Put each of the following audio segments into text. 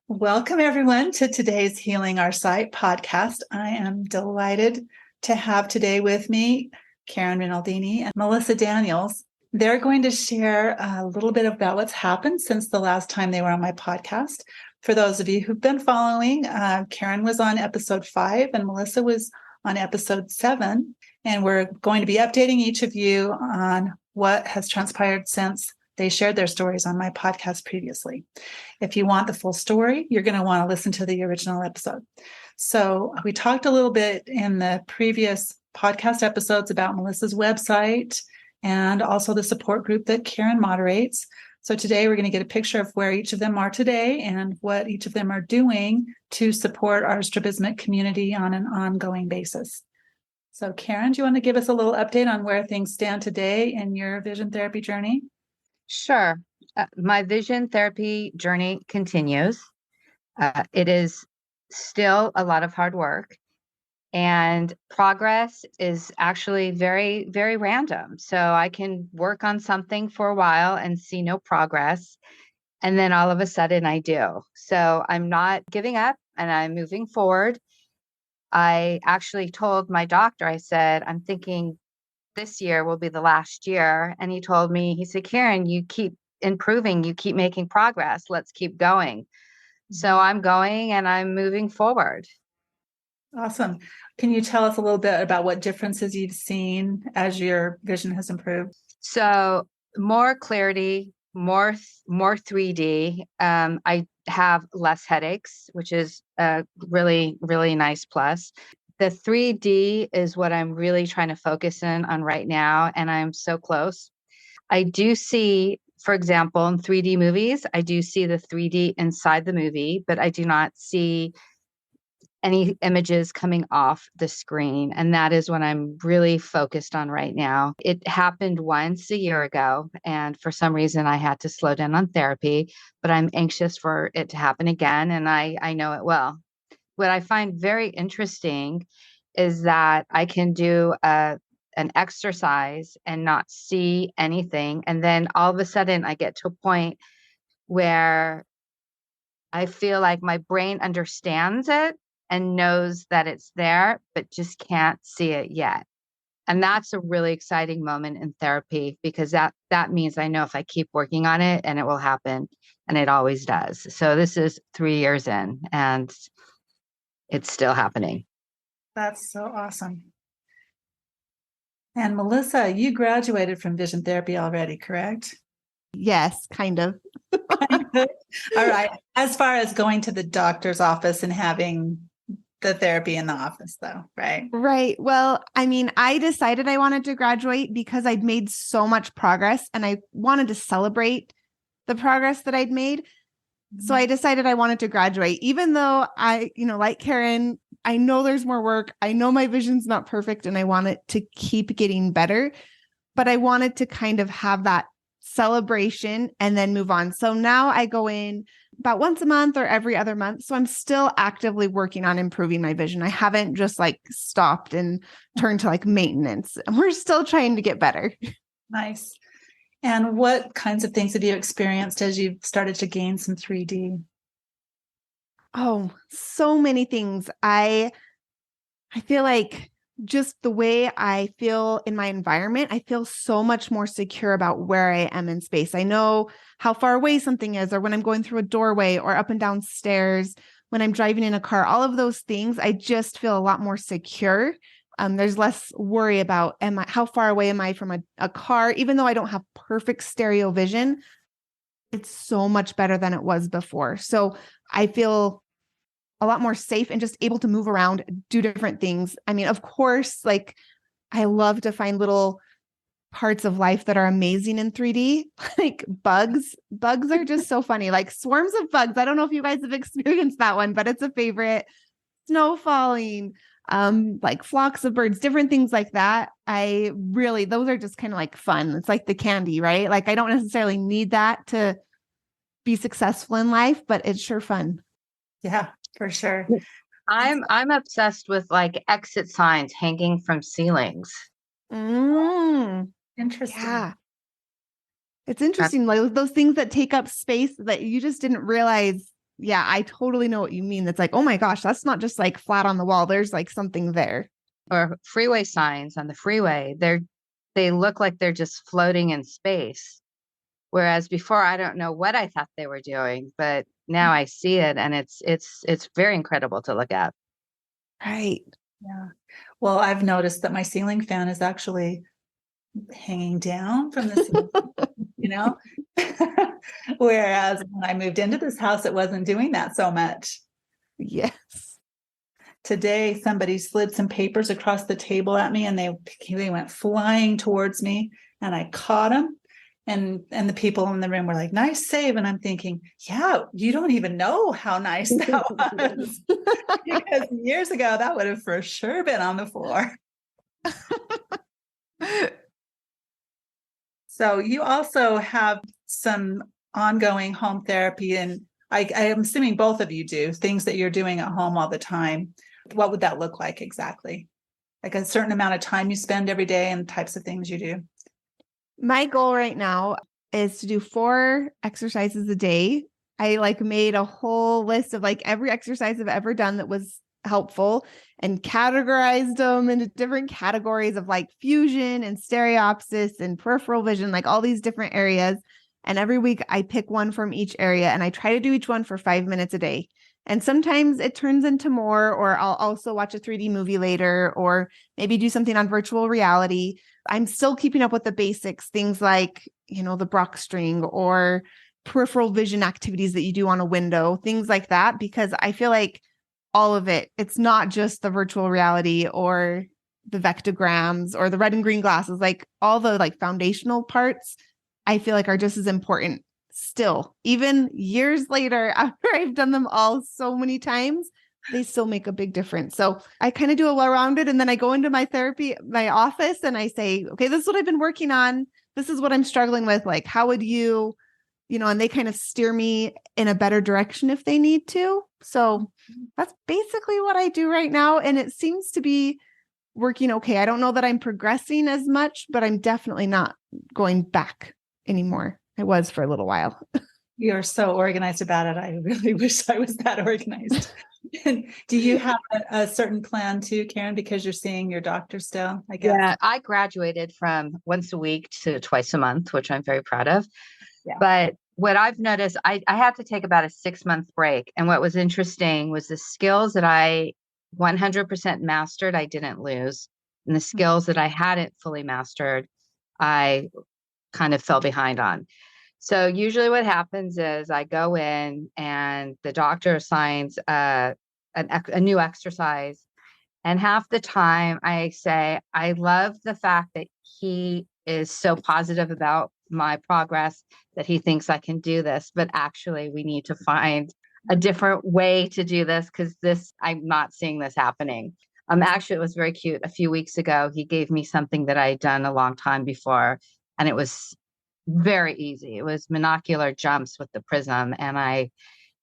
Welcome, everyone, to today's Healing Our Sight podcast. I am delighted to have today with me Caryn Rinaldini and Melissa Daniels. They're going to share a little bit about what's happened since the last time they were on my podcast. For those of you who've been following, Caryn was on episode 5 and Melissa was on episode 7. And we're going to be updating each of you on what has transpired since they shared their stories on my podcast previously. If you want the full story, you're going to want to listen to the original episode. So we talked a little bit in the previous podcast episodes about Melissa's website and also the support group that Caryn moderates. So today we're going to get a picture of where each of them are today and what each of them are doing to support our strabismic community on an ongoing basis. So Caryn, do you want to give us a little update on where things stand today in your vision therapy journey? Sure. My vision therapy journey continues. It is still a lot of hard work, and progress is actually very, very random. So I can work on something for a while and see no progress, and then all of a sudden I do. So I'm not giving up and I'm moving forward. I actually told my doctor, I said, I'm thinking this year will be the last year. And he told me, he said, Caryn, you keep improving, you keep making progress. Let's keep going. So I'm going and I'm moving forward. Awesome. Can you tell us a little bit about what differences you've seen as your vision has improved? So more clarity, more 3D. I have less headaches, which is a really, really nice plus. The 3D is what I'm really trying to focus in on right now, and I'm so close. I do see, for example, in 3D movies, I do see the 3D inside the movie, but I do not see any images coming off the screen. And that is what I'm really focused on right now. It happened once a year ago, and for some reason I had to slow down on therapy, but I'm anxious for it to happen again, and I know it will. What I find very interesting is that I can do an exercise and not see anything. And then all of a sudden I get to a point where I feel like my brain understands it and knows that it's there, but just can't see it yet. And that's a really exciting moment in therapy, because that means I know if I keep working on it and it will happen, and it always does. So this is 3 years in, and it's still happening. That's so awesome. And Melissa, you graduated from vision therapy already, correct? Yes, kind of. All right. As far as going to the doctor's office and having the therapy in the office, though, right? Right. Well, I mean, I decided I wanted to graduate because I'd made so much progress and I wanted to celebrate the progress that I'd made. So I decided I wanted to graduate, even though I, like Caryn, I know there's more work. I know my vision's not perfect and I want it to keep getting better, but I wanted to kind of have that celebration and then move on. So now I go in about once a month or every other month. So I'm still actively working on improving my vision. I haven't just stopped and turned to maintenance. We're still trying to get better. Nice. And what kinds of things have you experienced as you've started to gain some 3D? Oh, so many things. I feel like just the way I feel in my environment, I feel so much more secure about where I am in space. I know how far away something is, or when I'm going through a doorway or up and down stairs, when I'm driving in a car, all of those things, I just feel a lot more secure. There's less worry about how far away am I from a car, even though I don't have perfect stereo vision. It's so much better than it was before. So I feel a lot more safe and just able to move around, do different things. I mean, of course, I love to find little parts of life that are amazing in 3D, like bugs. Bugs are just so funny, like swarms of bugs. I don't know if you guys have experienced that one, but it's a favorite. Snow falling, like flocks of birds, different things like that. Those are just kind of fun. It's like the candy, right? I don't necessarily need that to be successful in life, but it's sure fun. Yeah, for sure. I'm obsessed with exit signs hanging from ceilings. Interesting. Yeah. It's interesting. Those things that take up space that you just didn't realize yeah, I totally know what you mean. That's like, oh my gosh, that's not just like flat on the wall. There's like something there. Or freeway signs on the freeway. They look like they're just floating in space. Whereas before, I don't know what I thought they were doing, but now I see it, and it's very incredible to look at. Right. Yeah. Well, I've noticed that my ceiling fan is actually hanging down from the ceiling, you know, whereas when I moved into this house, it wasn't doing that so much. Yes. Today, somebody slid some papers across the table at me, and they went flying towards me, and I caught them. And the people in the room were like, "Nice save." And I'm thinking, yeah, you don't even know how nice that was. Because years ago, that would have for sure been on the floor. So you also have some ongoing home therapy, and I am assuming both of you do things that you're doing at home all the time. What would that look like exactly? Like a certain amount of time you spend every day and types of things you do? My goal right now is to do 4 exercises a day. I like made a whole list of like every exercise I've ever done that was helpful and categorized them into different categories of like fusion and stereopsis and peripheral vision, like all these different areas. And every week I pick one from each area and I try to do each one for 5 minutes a day. And sometimes it turns into more, or I'll also watch a 3D movie later, or maybe do something on virtual reality. I'm still keeping up with the basics, things like, the Brock string or peripheral vision activities that you do on a window, things like that, because I feel like all of it, it's not just the virtual reality or the vectograms or the red and green glasses, like all the like foundational parts, I feel like are just as important still, even years later, after I've done them all so many times, they still make a big difference. So I kind of do a well-rounded, and then I go into my office, and I say, okay, this is what I've been working on. This is what I'm struggling with. Like, how would you, and they kind of steer me in a better direction if they need to. So that's basically what I do right now. And it seems to be working okay. I don't know that I'm progressing as much, but I'm definitely not going back anymore. I was for a little while. You're so organized about it. I really wish I was that organized. Do you have a certain plan too, Caryn, because you're seeing your doctor still, I guess? Yeah, I graduated from once a week to twice a month, which I'm very proud of. Yeah. But what I've noticed, I had to take about a 6-month break. And what was interesting was the skills that I 100% mastered, I didn't lose. And the skills that I hadn't fully mastered, I kind of fell behind on. So usually what happens is I go in and the doctor assigns a new exercise. And half the time I say, I love the fact that he is so positive about my progress, that he thinks I can do this. But actually, we need to find a different way to do this, because I'm not seeing this happening. Actually, it was very cute. A few weeks ago, he gave me something that I had done a long time before, and it was very easy. It was monocular jumps with the prism, and I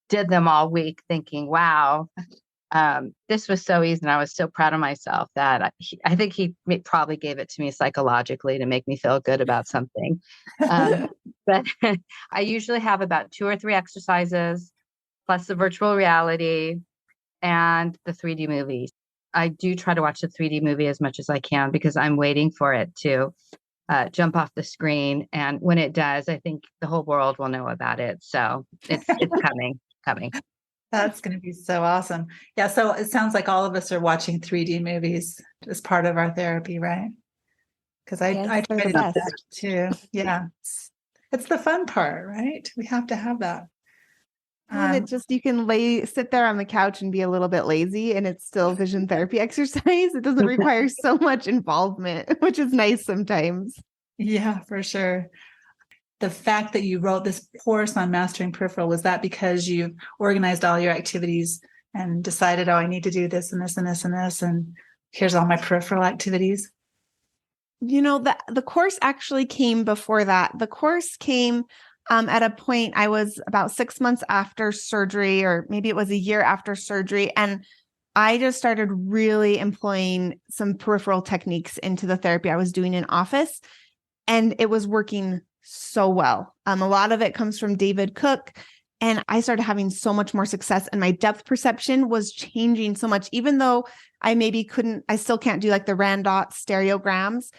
did them all week thinking, wow, this was so easy. And I was so proud of myself that I think he probably gave it to me psychologically to make me feel good about something. But I usually have about 2 or 3 exercises plus the virtual reality and the 3D movies. I do try to watch the 3D movie as much as I can because I'm waiting for it to jump off the screen. And when it does, I think the whole world will know about it. So it's coming. That's going to be so awesome. Yeah. So it sounds like all of us are watching 3D movies as part of our therapy, right? Because I try to do that too. Yeah. It's the fun part, right? We have to have that. And it just, you can sit there on the couch and be a little bit lazy, and it's still vision therapy exercise. It doesn't require so much involvement, which is nice sometimes. Yeah, for sure. The fact that you wrote this course on mastering peripheral, was that because you've organized all your activities and decided, oh, I need to do this and this and this and this, and here's all my peripheral activities? The course actually came before that. The course came at a point, I was about 6 months after surgery, or maybe it was a year after surgery. And I just started really employing some peripheral techniques into the therapy I was doing in office. And it was working so well. A lot of it comes from David Cook. And I started having so much more success, and my depth perception was changing so much. Even though I still can't do like the Randot stereograms.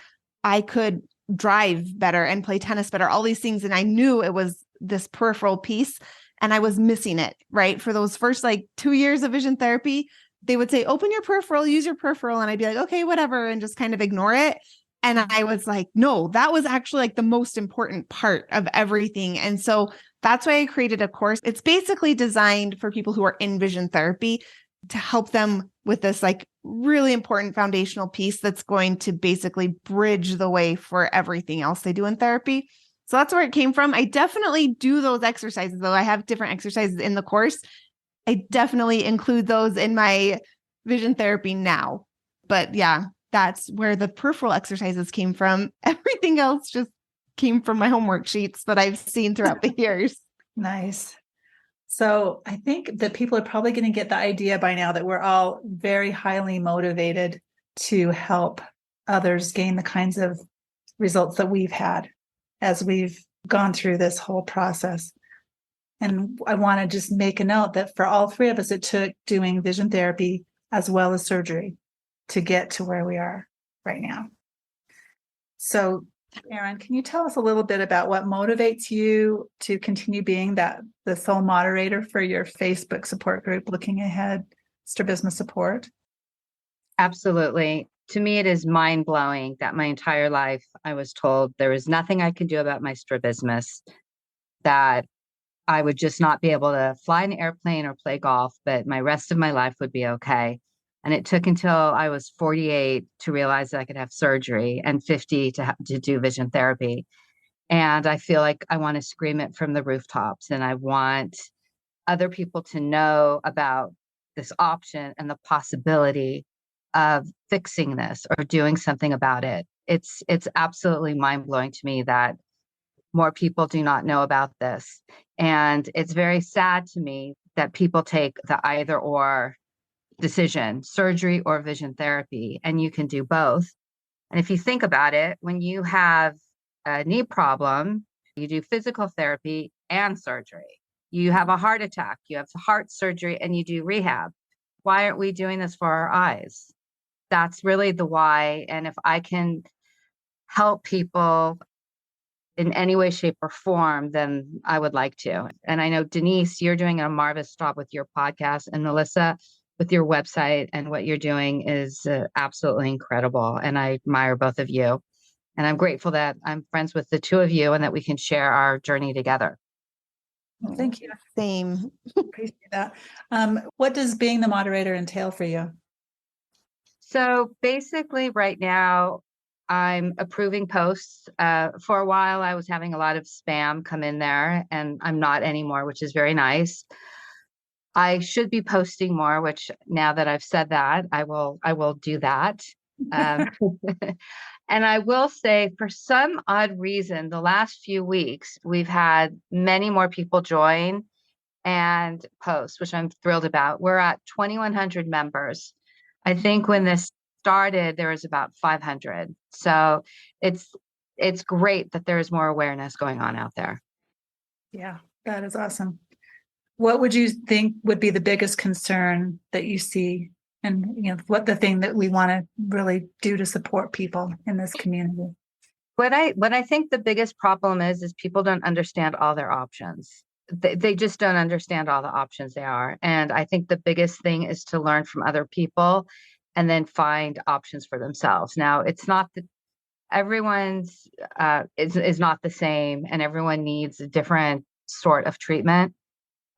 I could drive better and play tennis better, all these things. And I knew it was this peripheral piece, and I was missing it, right? For those first like 2 years of vision therapy, they would say, open your peripheral, use your peripheral. And I'd be like, okay, whatever. And just kind of ignore it. And I was like, no, that was actually like the most important part of everything. And so that's why I created a course. It's basically designed for people who are in vision therapy to help them with this like really important foundational piece that's going to basically bridge the way for everything else they do in therapy. So that's where it came from. I definitely do those exercises, though. I have different exercises in the course. I definitely include those in my vision therapy now. But yeah, that's where the peripheral exercises came from. Everything else just came from my homework sheets that I've seen throughout the years. Nice. So I think that people are probably going to get the idea by now that we're all very highly motivated to help others gain the kinds of results that we've had as we've gone through this whole process. And I want to just make a note that for all three of us, it took doing vision therapy as well as surgery to get to where we are right now. So, Caryn, can you tell us a little bit about what motivates you to continue being the sole moderator for your Facebook support group, Looking Ahead, Strabismus Support? Absolutely. To me, it is mind-blowing that my entire life I was told there was nothing I could do about my strabismus, that I would just not be able to fly an airplane or play golf, but my rest of my life would be okay. And it took until I was 48 to realize that I could have surgery, and 50 to do vision therapy. And I feel like I want to scream it from the rooftops, and I want other people to know about this option and the possibility of fixing this or doing something about it. It's absolutely mind-blowing to me that more people do not know about this. And it's very sad to me that people take the either or decision, surgery or vision therapy, and you can do both. And if you think about it, when you have a knee problem, you do physical therapy and surgery. You have a heart attack, you have heart surgery, and you do rehab. Why aren't we doing this for our eyes? That's really the why. And if I can help people in any way, shape, or form, then I would like to. And I know, Denise, you're doing a marvelous job with your podcast, and Melissa, with your website, and what you're doing is absolutely incredible. And I admire both of you. And I'm grateful that I'm friends with the two of you and that we can share our journey together. Well, thank you. Same. Appreciate that. What does being the moderator entail for you? So basically right now, I'm approving posts. For a while, I was having a lot of spam come in there, and I'm not anymore, which is very nice. I should be posting more, which now that I've said that, I will do that. And I will say, for some odd reason, the last few weeks, we've had many more people join and post, which I'm thrilled about. We're at 2,100 members. I think when this started, there was about 500. So it's great that there is more awareness going on out there. Yeah, that is awesome. What would you think would be the biggest concern that you see, and what the thing that we want to really do to support people in this community? What I think the biggest problem is people don't understand all their options. They just don't understand all the options they are. And I think the biggest thing is to learn from other people and then find options for themselves. Now, it's not that everyone's is not the same, and everyone needs a different sort of treatment,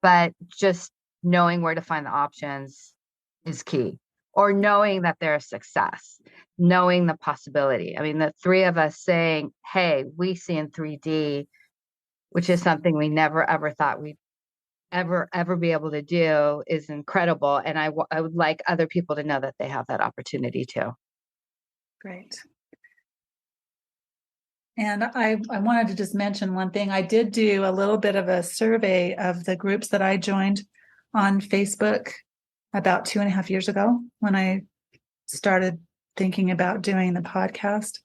but just knowing where to find the options is key, or knowing that there's success, knowing the possibility. I mean, the three of us saying, hey, we see in 3D, which is something we never, ever thought we'd ever be able to do, is incredible. And I would like other people to know that they have that opportunity too. Great. And I wanted to just mention one thing. I did do a little bit of a survey of the groups that I joined on Facebook about 2.5 years ago when I started thinking about doing the podcast.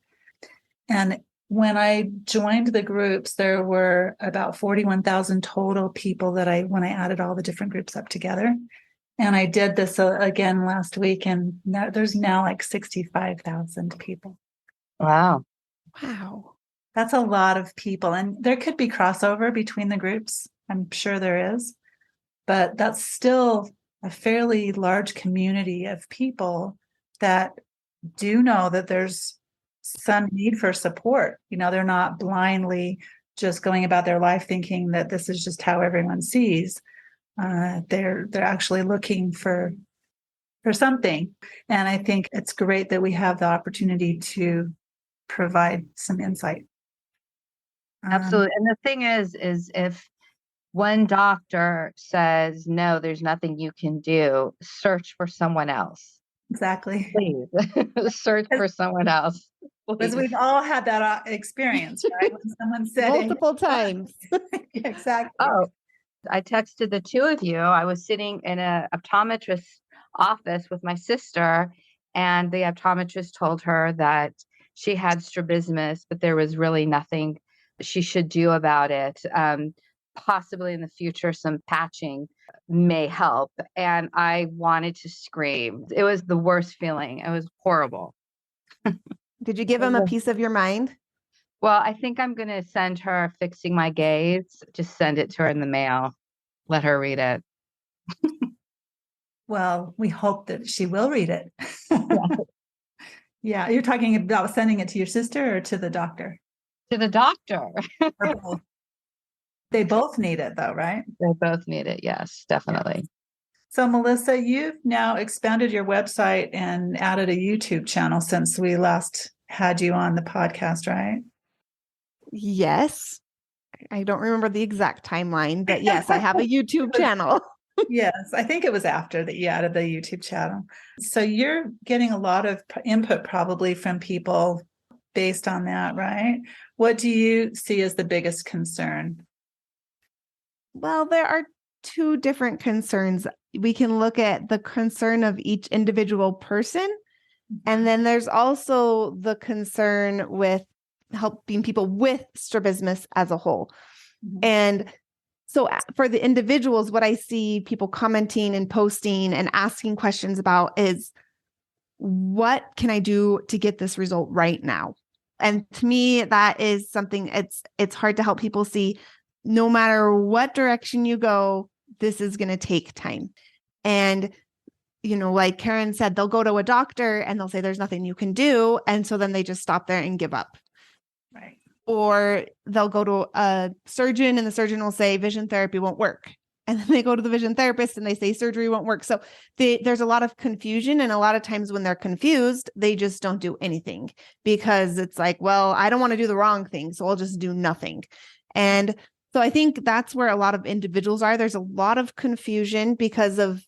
And when I joined the groups, there were about 41,000 total people when I added all the different groups up together. And I did this again last week, and there's now like 65,000 people. Wow. Wow. That's a lot of people. And there could be crossover between the groups. I'm sure there is. But that's still a fairly large community of people that do know that there's some need for support. They're not blindly just going about their life thinking that this is just how everyone sees. They're actually looking for something. And I think it's great that we have the opportunity to provide some insight. Absolutely. And the thing is if one doctor says, no, there's nothing you can do, search for someone else. Exactly. Please search for someone else. Because we've all had that experience, right? When someone said multiple times. Exactly. Oh, I texted the two of you. I was sitting in an optometrist's office with my sister, and the optometrist told her that she had strabismus, but there was really nothing she should do about it. Possibly in the future, some patching may help. And I wanted to scream. It was the worst feeling. It was horrible. Did you give him a piece of your mind? Well, I think I'm going to send her Fixing My Gaze. Just send it to her in the mail. Let her read it. Well, we hope that she will read it. Yeah. You're talking about sending it to your sister or to the doctor? To the doctor. They both need it though, right? They both need it. Yes, definitely. Yes. So Melissa, you've now expanded your website and added a YouTube channel since we last had you on the podcast, right? Yes. I don't remember the exact timeline, but yes, I have a YouTube channel. Yes, I think it was after that you added the YouTube channel. So you're getting a lot of input probably from people based on that, right? What do you see as the biggest concern? Well, there are two different concerns. We can look at the concern of each individual person. And then there's also the concern with helping people with strabismus as a whole. Mm-hmm. And so for the individuals, what I see people commenting and posting and asking questions about is, what can I do to get this result right now? And to me, that is something it's hard to help people see. No matter what direction you go, this is going to take time. And, like Caryn said, they'll go to a doctor and they'll say there's nothing you can do. And so then they just stop there and give up. Right. Or they'll go to a surgeon and the surgeon will say vision therapy won't work. And then they go to the vision therapist and they say surgery won't work. So there's a lot of confusion. And a lot of times when they're confused, they just don't do anything because it's like, well, I don't want to do the wrong thing, so I'll just do nothing. And so I think that's where a lot of individuals are. There's a lot of confusion because of,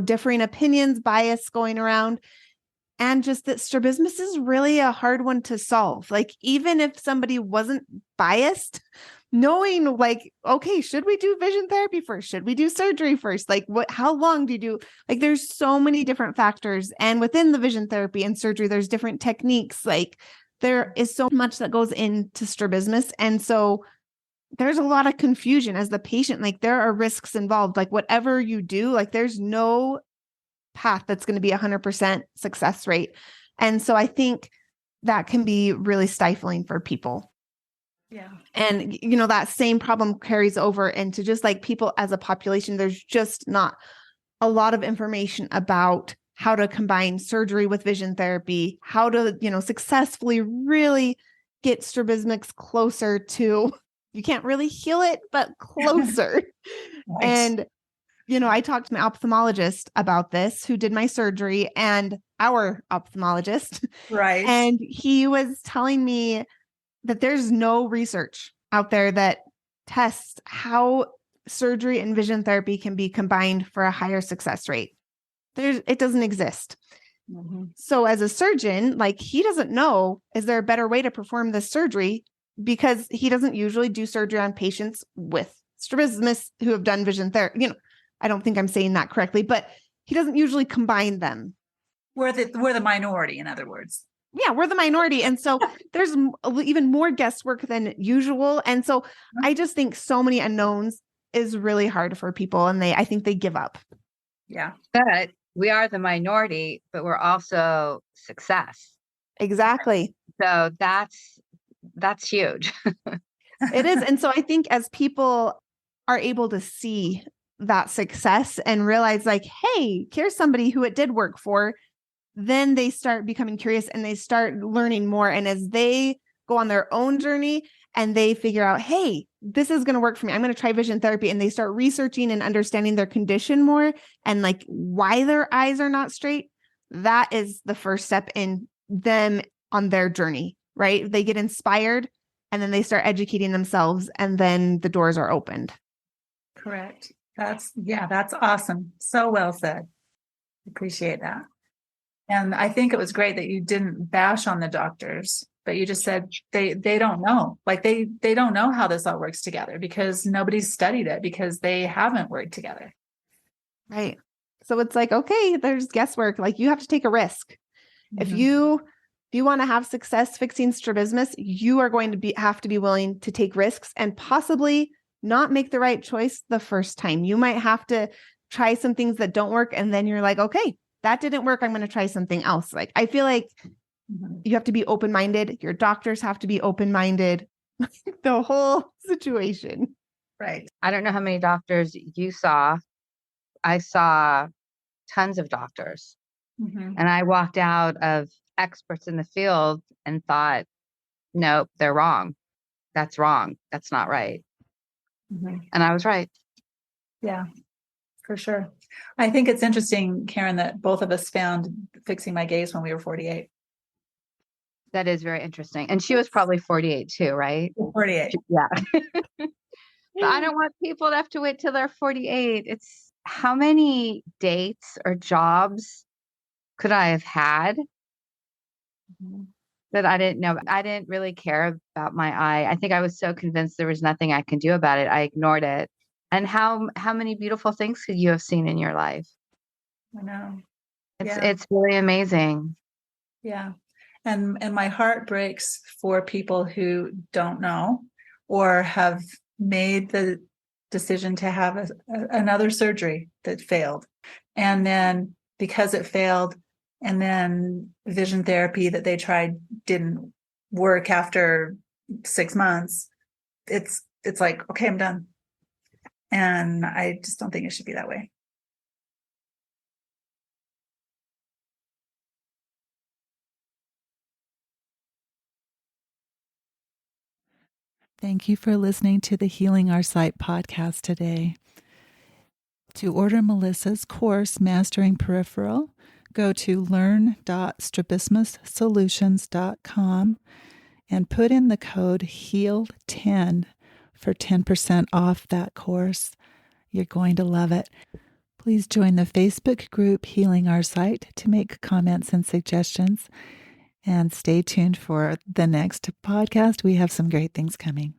differing opinions, bias going around. And just that strabismus is really a hard one to solve. Like, even if somebody wasn't biased, knowing like, okay, should we do vision therapy first? Should we do surgery first? Like, how long do you do? Like, there's so many different factors. And within the vision therapy and surgery, there's different techniques. Like, there is so much that goes into strabismus. And so there's a lot of confusion as the patient. Like, there are risks involved. Like, whatever you do, like, there's no path that's going to be 100% success rate. And so I think that can be really stifling for people. Yeah. And, that same problem carries over into just like people as a population. There's just not a lot of information about how to combine surgery with vision therapy, how to, successfully really get strabismus closer to, you can't really heal it, but closer. Right. And I talked to my ophthalmologist about this, who did my surgery, and our ophthalmologist. Right. And he was telling me that there's no research out there that tests how surgery and vision therapy can be combined for a higher success rate. It doesn't exist. Mm-hmm. So as a surgeon, like, he doesn't know, is there a better way to perform this surgery? Because he doesn't usually do surgery on patients with strabismus who have done vision therapy. I don't think I'm saying that correctly, but he doesn't usually combine them. We're the minority, in other words. Yeah, we're the minority. And so there's even more guesswork than usual. And so I just think so many unknowns is really hard for people. And I think they give up. Yeah. But we are the minority, but we're also success. Exactly. So that's huge. It is. And so I think as people are able to see that success and realize like, hey, here's somebody who it did work for, then they start becoming curious and they start learning more. And as they go on their own journey and they figure out, hey, this is going to work for me, I'm going to try vision therapy. And they start researching and understanding their condition more and like why their eyes are not straight. That is the first step in them on their journey, right? They get inspired and then they start educating themselves and then the doors are opened. Correct. That's awesome. So well said. Appreciate that. And I think it was great that you didn't bash on the doctors, but you just said they don't know. Like they don't know how this all works together because nobody's studied it because they haven't worked together. Right. So it's like, okay, there's guesswork. Like you have to take a risk. Mm-hmm. If you want to have success fixing strabismus, you are going to have to be willing to take risks and possibly not make the right choice the first time. You might have to try some things that don't work. And then you're like, okay, that didn't work. I'm going to try something else. Like, I feel like you have to be open-minded. Your doctors have to be open-minded. The whole situation. Right. I don't know how many doctors you saw. I saw tons of doctors. Mm-hmm. And I walked out of experts in the field and thought, nope, they're wrong. That's wrong. That's not right. Mm-hmm. And I was right. Yeah, for sure. I think it's interesting, Caryn, that both of us found fixing my gaze when we were 48. That is very interesting. And she was probably 48 too, right? 48. Yeah. But I don't want people to have to wait till they're 48. It's how many dates or jobs could I have had that I didn't know? I didn't really care about my eye. I think I was so convinced there was nothing I can do about it. I ignored it. And how many beautiful things could you have seen in your life? I know. It's really amazing. Yeah. And my heart breaks for people who don't know or have made the decision to have another surgery that failed. And then because it failed, and then vision therapy that they tried didn't work after 6 months, it's like, okay, I'm done. And I just don't think it should be that way. Thank you for listening to the Healing Our Sight podcast today. To order Melissa's course, Mastering Peripheral, go to learn.strabismussolutions.com and put in the code HEAL10 for 10% off that course. You're going to love it. Please join the Facebook group Healing Our Sight to make comments and suggestions. And stay tuned for the next podcast. We have some great things coming.